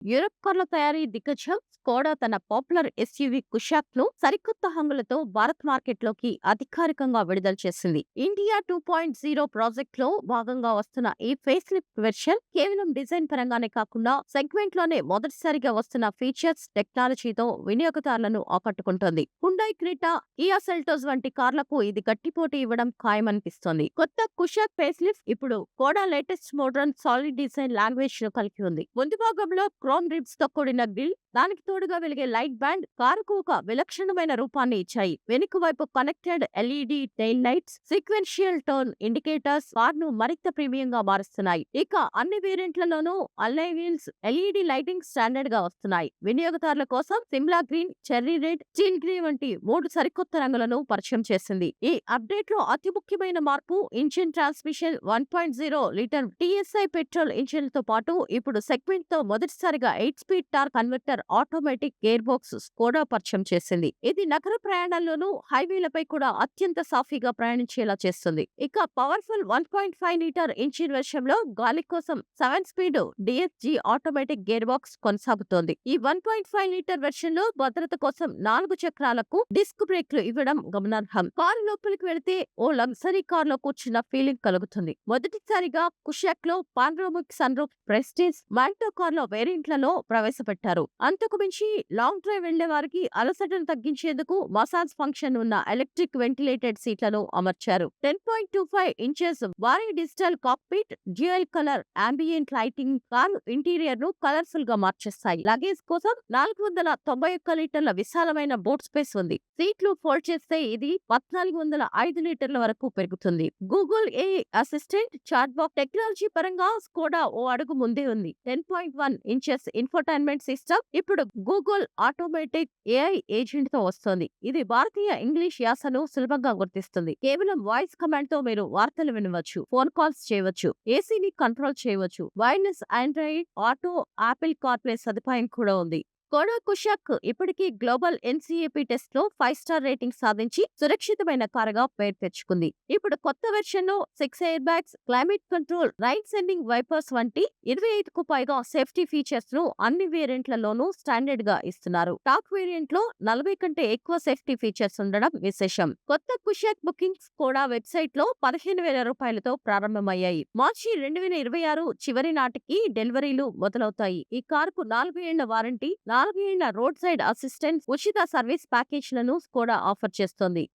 Europe కార్ల తయారీ దిగ్గజం స్కోడా తన పాపులర్ ఎస్యూవీ కుషాక్‌ను సరికొత్త హంగులతో భారత్ మార్కెట్‌లోకి అధికారికంగా విడుదల చేసింది. ఇండియా 2.0 ప్రాజెక్ట్‌లో భాగంగా వస్తున్న ఈ ఫేస్ లిఫ్ట్ వెర్షన్ కేవలం డిజైన్ పరంగానే కాకుండా సెగ్మెంట్‌లోనే మొదటిసారిగా వస్తున్న ఫీచర్స్, టెక్నాలజీతో వినియోగదారులను ఆకట్టుకుంటోంది. హుండాయ్ క్రెటా, కియా సెల్టోస్ వంటి కార్లకు ఇది గట్టి పోటీ ఇవ్వడం ఖాయమనిపిస్తోంది. కొత్త కుషాక్ ఫేస్ లిఫ్ట్ ఇప్పుడు Skoda latest modern solid design లాంగ్వేజ్‌ను కలిగి ఉంది. ముందు భాగంలో క్రోమ్ రిబ్స్ తో కూడిన గ్రిల్, దానికి తోడుగా వెలిగే లైట్ బ్యాండ్ కారుకు ఒక విలక్షణమైన రూపాన్ని ఇచ్చాయి. వెనుక వైపు connected LED tail lights, sequential tone indicators కార్ను మరింత ప్రీమియంగా మారుస్తున్నాయి. ఇక అన్ని వేరియంట్లలోనూ alloy wheels, LED lighting standard గా వస్తున్నాయి. వినియోగదారుల కోసం Simla green, cherry red, steel grey వంటి 3 సరికొత్త రంగులను పరిచయం చేసింది. ఈ అప్డేట్ లో అతి ముఖ్యమైన మార్పు engine transmission 1.0 litre TSI petrol engine తో పాటు ఇప్పుడు సెగ్మెంట్ తో మొదటిసారిగా 8 speed torque converter automatic gear box Skoda పరిచయం చేసింది. ఇది నగర ప్రయాణాల్లోనూ హైవేలపై కూడా అత్యంత సాఫీగా ప్రయాణించేలా చేస్తుంది. ఇక పవర్ఫుల్ 1.5 లీటర్ ఇంజిన్ వెర్షన్ లో గాలి కోసం 7 speed DSG automatic gear box కొనసాగుతోంది. ఈ 1.5 లీటర్ వెర్షన్ లో భద్రత కోసం 4 చక్రాలకు డిస్క్ బ్రేక్లు ఇవ్వడం గమనార్హం. కారు లోపలికి వెళితే ఓ లగ్జరీ కార్ లో కూర్చున్న ఫీలింగ్ కలుగుతుంది. మొదటిసారిగా కుషాక్ లో పానోరమిక్ సన్ రూఫ్, ప్రెస్టీజ్, మాల్టో కార్ల వేరియంట్లలో ప్రవేశపెట్టారు. అంతకు మించి లాంగ్ డ్రైవ్ వెళ్లే వారికి అలసటను తగ్గించేందుకు మసాజ్ ఫంక్షన్ ఉన్న ఎలక్ట్రిక్ వెంటిలేటెడ్ సీట్లను అమర్చారు. 10.25 ఇంచెస్ భారీ digital cockpit, dual colour ambient lighting car interior ను కలర్ఫుల్ గా మార్చేస్తాయి. లగేజ్ కోసం 491 లీటర్ల విశాలమైన బూట్ స్పేస్ ఉంది. సీట్లు ఫోల్డ్ చేస్తే ఇది 1405 లీటర్ల వరకు పెరుగుతుంది. Google AI assistant, chat box technology పరంగా స్కోడా ఓ అడుగు ముందే ఉంది. 10.1 ఇంచెస్ ఇన్ఫోటైన్మెంట్ సిస్టమ్ ఇప్పుడు గూగుల్ ఆటోమేటిక్ ఏఐ ఏజెంట్ తో వస్తోంది. ఇది భారతీయ ఇంగ్లీష్ యాసను సులభంగా గుర్తిస్తుంది. కేవలం వాయిస్ కమాండ్ తో మీరు వార్తలు వినవచ్చు, ఫోన్ కాల్స్ చేయవచ్చు, ఏసీని కంట్రోల్ చేయవచ్చు. Wireless Android auto, Apple CarPlay సదుపాయం కూడా ఉంది. స్కోడా కుషాక్ ఇప్పటికీ గ్లోబల్ ఎన్సీఏపీ టెస్ట్ లో 5 స్టార్ రేటింగ్ సాధించి సురక్షితమైన కారుగా పేరు తెచ్చుకుంది. ఇప్పుడు కొత్త వెర్షన్ లో 6 air bags, climate control, right sending wipers వంటి 25కు పైగా సేఫ్టీ ఫీచర్స్ ను అన్ని వేరియంట్లలోనూ స్టాండర్డ్ గా ఇస్తున్నారు. టాప్ వేరియంట్ లో 40 కంటే ఎక్కువ సేఫ్టీ ఫీచర్స్ ఉండడం విశేషం. కొత్త కుషాక్ బుకింగ్స్ కూడా వెబ్సైట్ లో 15,000 రూపాయలతో ప్రారంభమయ్యాయి. మార్చి 2026 చివరి నాటికి డెలివరీలు మొదలవుతాయి. ఈ కారుకు 4 ఏళ్ల వారంటీ, 4 ఏళ్ల రోడ్ సైడ్ అసిస్టెన్స్, ఉచిత సర్వీస్ ప్యాకేజీలను స్కోడా ఆఫర్ చేస్తోంది.